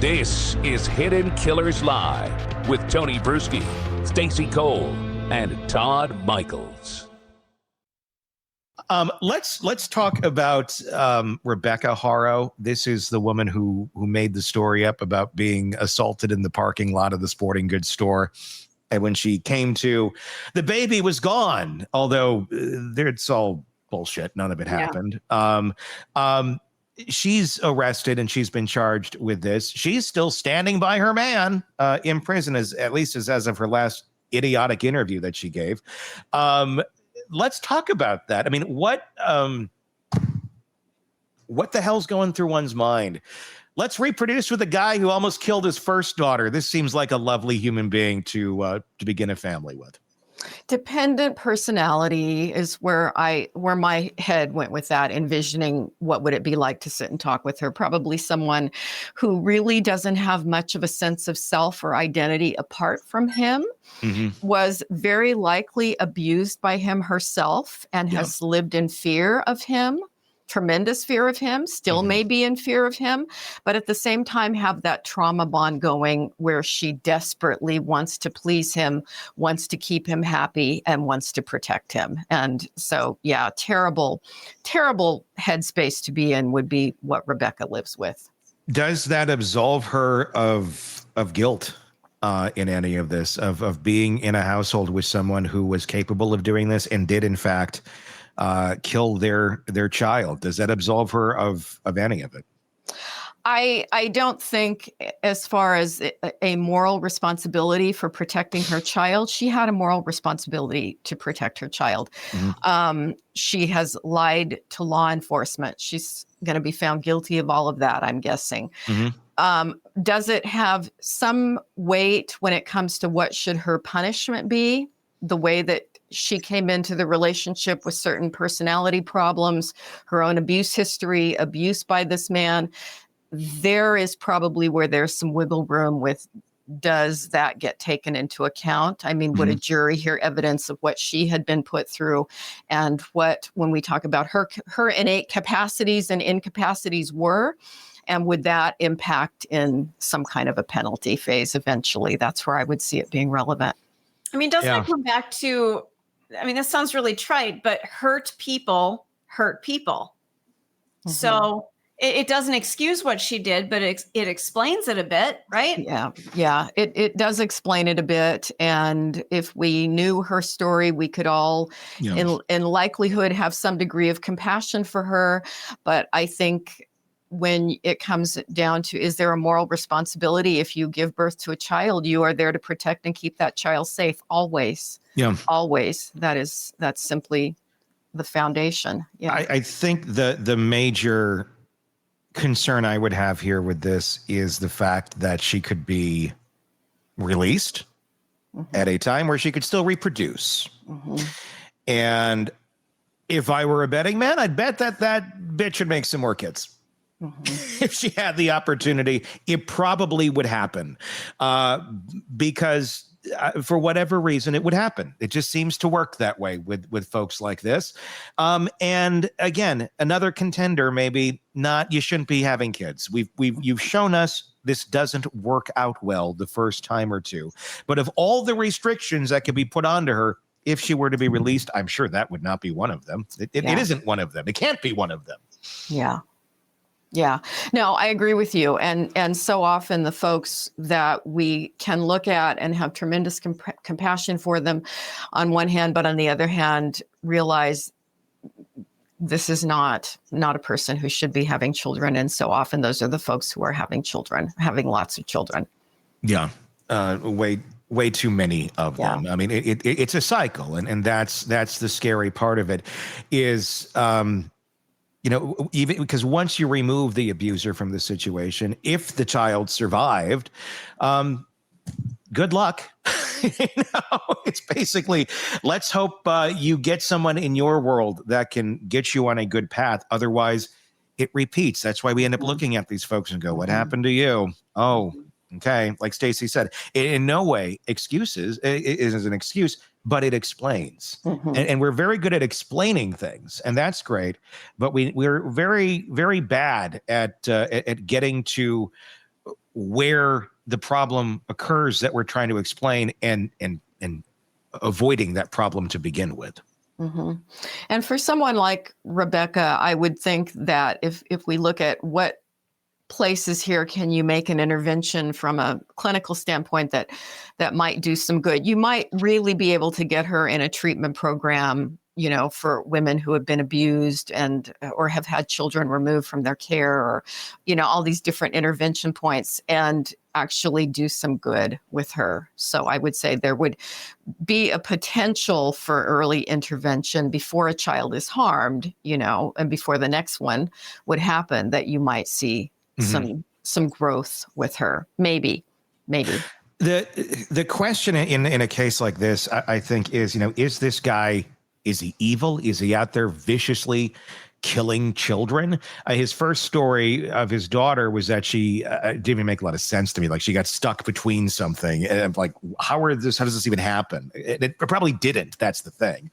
This is Hidden Killers Live with Tony Brueski, Stacy Cole, and Todd Michaels. Let's talk about Rebecca Haro. This is the woman who made the story up about being assaulted in the parking lot of the sporting goods store. And when she came to, the baby was gone. Although it's all bullshit. None of it happened. She's arrested and she's been charged with this. She's still standing by her man in prison, as of her last idiotic interview that she gave. Let's talk about that. I mean, what the hell's going through one's mind? Let's reproduce with a guy who almost killed his first daughter. This seems like a lovely human being to begin a family with. Dependent personality is where my head went with that, envisioning what would it be like to sit and talk with her. Probably someone who really doesn't have much of a sense of self or identity apart from him, was very likely abused by him herself and has lived in fear of him. Tremendous fear of him, still may be in fear of him, but at the same time have that trauma bond going where she desperately wants to please him, wants to keep him happy, and wants to protect him. And so, terrible headspace to be in would be what Rebecca lives with. Does that absolve her of guilt in any of this, of being in a household with someone who was capable of doing this and did, in fact, kill their child? Does that absolve her of any of it? I don't think, as far as a moral responsibility for protecting her child, she had a moral responsibility to protect her child. She has lied to law enforcement. She's going to be found guilty of all of that, I'm guessing. Does it have some weight when it comes to what should her punishment be? The way that she came into the relationship with certain personality problems, her own abuse history, abuse by this man, there is probably where there's some wiggle room with, does that get taken into account? I mean, would a jury hear evidence of what she had been put through and when we talk about her innate capacities and incapacities were, and would that impact in some kind of a penalty phase eventually? That's where I would see it being relevant. I mean, doesn't it come back to, I mean, this sounds really trite, but hurt people hurt people. So it doesn't excuse what she did, but it explains it a bit, right? Yeah. It does explain it a bit. And if we knew her story, we could all, in likelihood, have some degree of compassion for her. But I think when it comes down to, is there a moral responsibility? If you give birth to a child, you are there to protect and keep that child safe always. Always. That's simply the foundation. I think the major concern I would have here with this is the fact that she could be released at a time where she could still reproduce. And if I were a betting man, I'd bet that bitch would make some more kids. If she had the opportunity, it probably would happen because for whatever reason, it would happen. It just seems to work that way with folks like this. And again, another contender, maybe not, you shouldn't be having kids. You've shown us this doesn't work out well the first time or two. But of all the restrictions that could be put onto her, if she were to be released, I'm sure that would not be one of them. It isn't one of them. It can't be one of them. Yeah, no, I agree with you. And so often the folks that we can look at and have tremendous compassion for them on one hand, but on the other hand, realize this is not a person who should be having children. And so often those are the folks who are having children, having lots of children. Yeah, way too many of them. I mean, it's a cycle. And that's the scary part of it is, even because once you remove the abuser from the situation, if the child survived, good luck. It's basically, let's hope you get someone in your world that can get you on a good path. Otherwise, it repeats. That's why we end up looking at these folks and go, what happened to you? Oh, okay. Like Stacy said, in no way excuses. It is an excuse, but it explains. And we're very good at explaining things, and that's great. But we're very, very bad at getting to where the problem occurs that we're trying to explain and avoiding that problem to begin with. Mm-hmm. And for someone like Rebecca, I would think that if we look at what places here can you make an intervention from a clinical standpoint that might do some good, you might really be able to get her in a treatment program, you know, for women who have been abused and or have had children removed from their care, or, you know, all these different intervention points, and actually do some good with her. So I would say there would be a potential for early intervention before a child is harmed, you know, and before the next one would happen, that you might see some growth with her. Maybe. The question in a case like this, I think, is, you know, is this guy, is he evil? Is he out there viciously killing children? His first story of his daughter was that she didn't even make a lot of sense to me. Like, she got stuck between something, and I'm like, how does this even happen? It probably didn't. That's the thing.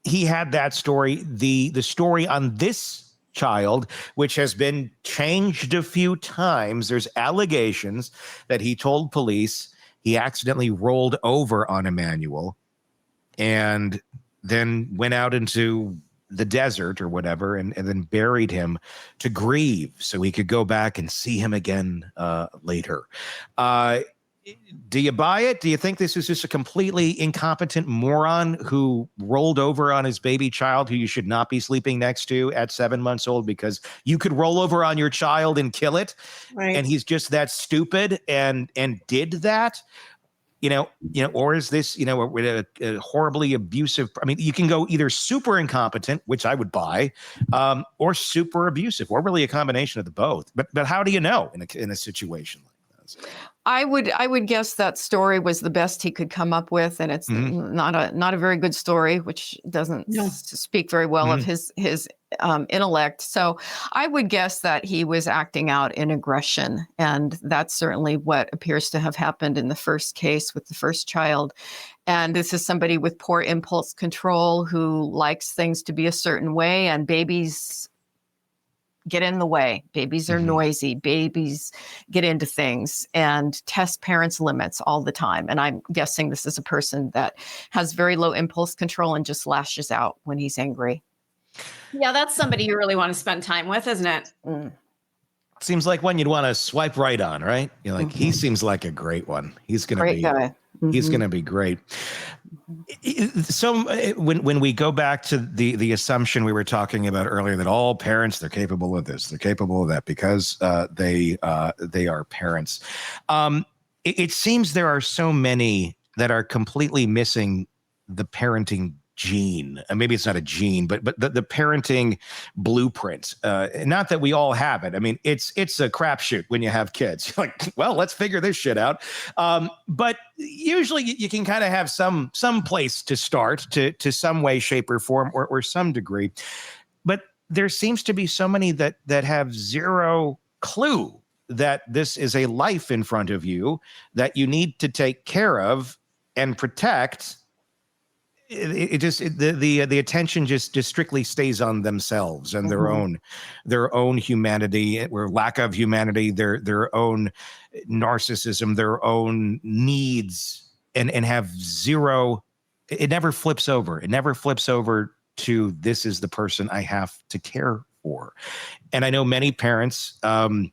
He had that story. The story on this child, which has been changed a few times, there's allegations that he told police he accidentally rolled over on Emmanuel and then went out into the desert or whatever, and then buried him to grieve so he could go back and see him again later. Do you buy it? Do you think this is just a completely incompetent moron who rolled over on his baby child who you should not be sleeping next to at 7 months old because you could roll over on your child and kill it? Right. And he's just that stupid and did that? You know, or is this, you know, a horribly abusive? I mean, you can go either super incompetent, which I would buy, or super abusive, or really a combination of the both. But how do you know in a situation like this? I would guess that story was the best he could come up with, and it's not a very good story, which doesn't speak very well of his intellect. So I would guess that he was acting out in aggression, and that's certainly what appears to have happened in the first case with the first child. And this is somebody with poor impulse control who likes things to be a certain way, and babies get in the way. Babies are noisy. Babies get into things and test parents' limits all the time. And I'm guessing this is a person that has very low impulse control and just lashes out when he's angry. Yeah, that's somebody you really want to spend time with, isn't it? Seems like one you'd want to swipe right on, right? You're like, he seems like a great one. He's going to be guy. He's going to be great. So when we go back to the assumption we were talking about earlier that all parents, they're capable of this, they're capable of that because they are parents. It seems there are so many that are completely missing the parenting gene. And maybe it's not a gene, but the parenting blueprint. Not that we all have it. I mean, it's a crapshoot when you have kids. You're like, well, let's figure this shit out. But usually you can kind of have some place to start to some way, shape, or form, or some degree. But there seems to be so many that have zero clue that this is a life in front of you that you need to take care of and protect. The attention just strictly stays on themselves and their own humanity, or lack of humanity, their own narcissism, their own needs, and have zero. It never flips over. It never flips over to this is the person I have to care for. And I know many parents that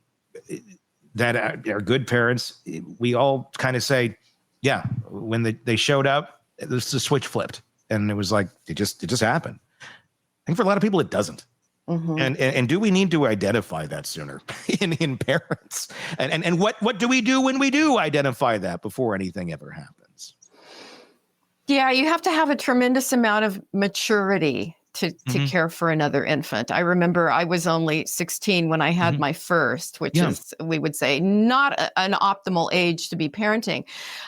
are good parents. We all kind of say, yeah, when they showed up, the switch flipped. And it was like, it just happened. I think for a lot of people, it doesn't. And do we need to identify that sooner in parents? And what do we do when we do identify that before anything ever happens? Yeah, you have to have a tremendous amount of maturity to care for another infant. I remember I was only 16 when I had my first, which is, we would say, not an optimal age to be parenting.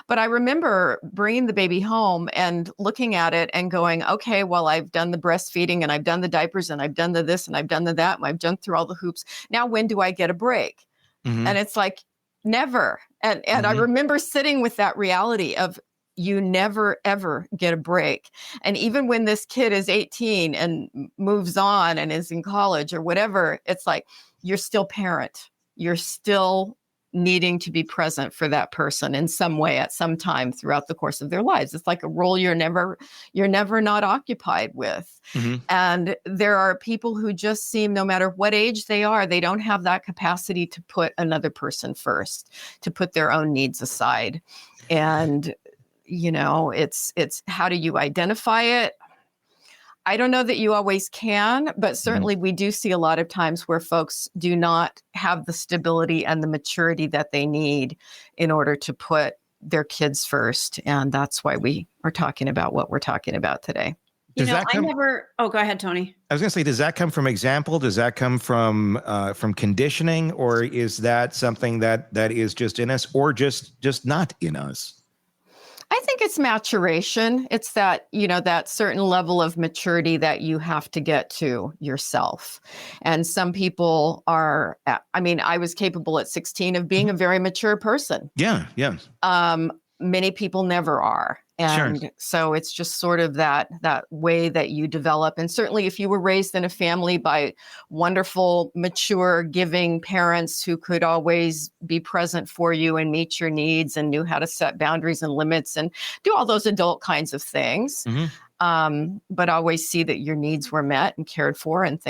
But I remember bringing the baby home and looking at it and going, okay, well, I've done the breastfeeding and I've done the diapers and I've done the this and I've done the that and I've jumped through all the hoops. Now, when do I get a break? And it's like, never. And I remember sitting with that reality of, you never, ever get a break. And even when this kid is 18 and moves on and is in college or whatever, it's like, you're still parent. you're still needing to be present for that person in some way at some time throughout the course of their lives. It's like a role you're never not occupied with. And there are people who just seem, no matter what age they are, they don't have that capacity to put another person first, to put their own needs aside. And, it's how do you identify it? I don't know that you always can, but certainly we do see a lot of times where folks do not have the stability and the maturity that they need in order to put their kids first. And that's why we are talking about what we're talking about today. Go ahead, Tony. I was going to say, does that come from example? Does that come from conditioning? Or is that something that is just in us, or just not in us? I think it's maturation. It's that, that certain level of maturity that you have to get to yourself. And some people are, I was capable at 16 of being a very mature person. Yeah. Many people never are. And so it's just sort of that way that you develop. And certainly if you were raised in a family by wonderful, mature, giving parents who could always be present for you and meet your needs and knew how to set boundaries and limits and do all those adult kinds of things, but always see that your needs were met and cared for and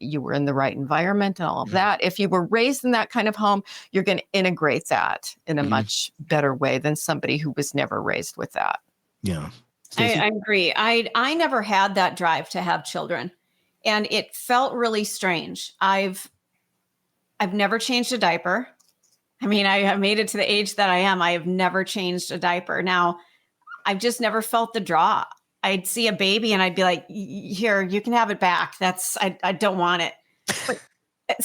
you were in the right environment and all of that. If you were raised in that kind of home, you're going to integrate that in a much better way than somebody who was never raised with that. Yeah. I agree. I never had that drive to have children, and it felt really strange. I've never changed a diaper. I have made it to the age that I am. I have never changed a diaper. Now, I've just never felt the draw. I'd see a baby and I'd be like, here, you can have it back. I don't want it. But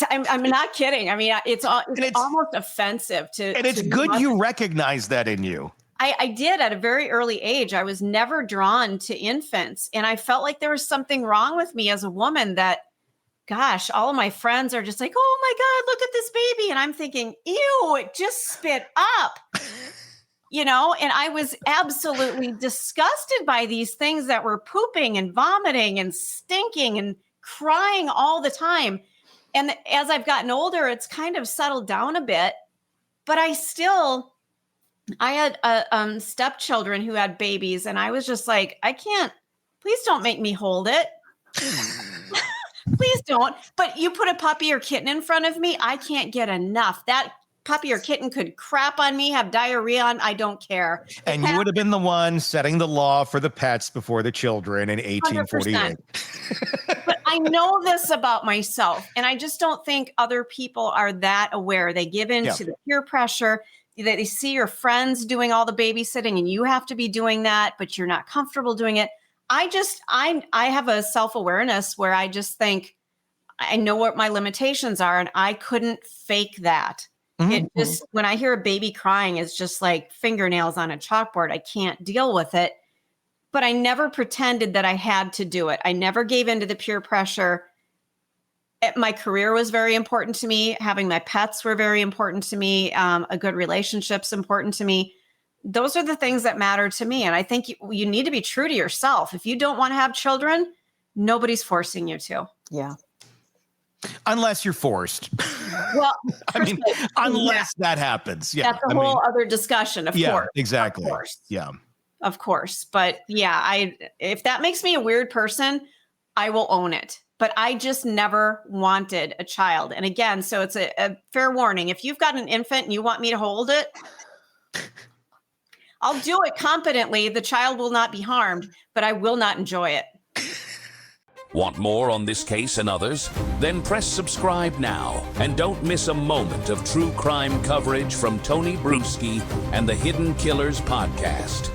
I'm not kidding. It's almost offensive to. And it's good you recognize that in you. I did at a very early age. I was never drawn to infants. And I felt like there was something wrong with me as a woman that, gosh, all of my friends are just like, oh my God, look at this baby. And I'm thinking, ew, it just spit up. And I was absolutely disgusted by these things that were pooping and vomiting and stinking and crying all the time. And as I've gotten older, it's kind of settled down a bit, but I had stepchildren who had babies, and I was just like, I can't, please don't make me hold it. Please don't. But you put a puppy or kitten in front of me, I can't get enough. That puppy or kitten could crap on me, have diarrhea on, I don't care. And you would have been the one setting the law for the pets before the children in 1848. But I know this about myself, and I just don't think other people are that aware. They give in to the peer pressure. They see your friends doing all the babysitting and you have to be doing that, but you're not comfortable doing it. I have a self-awareness where I just think I know what my limitations are, and I couldn't fake that. It just, when I hear a baby crying, it's just like fingernails on a chalkboard. I can't deal with it, but I never pretended that I had to do it. I never gave into the peer pressure. My career was very important to me. Having my pets were very important to me. A good relationship's important to me. Those are the things that matter to me. And I think you need to be true to yourself. If you don't want to have children, nobody's forcing you to. Yeah. Unless you're forced. Well, unless that happens. Yeah. That's a whole other discussion, of course. Exactly. Of course. Yeah. Of course. But yeah, if that makes me a weird person, I will own it. But I just never wanted a child. And again, so it's a fair warning. If you've got an infant and you want me to hold it, I'll do it competently. The child will not be harmed, but I will not enjoy it. Want more on this case and others? Then press subscribe now and don't miss a moment of true crime coverage from Tony Brueski and the Hidden Killers podcast.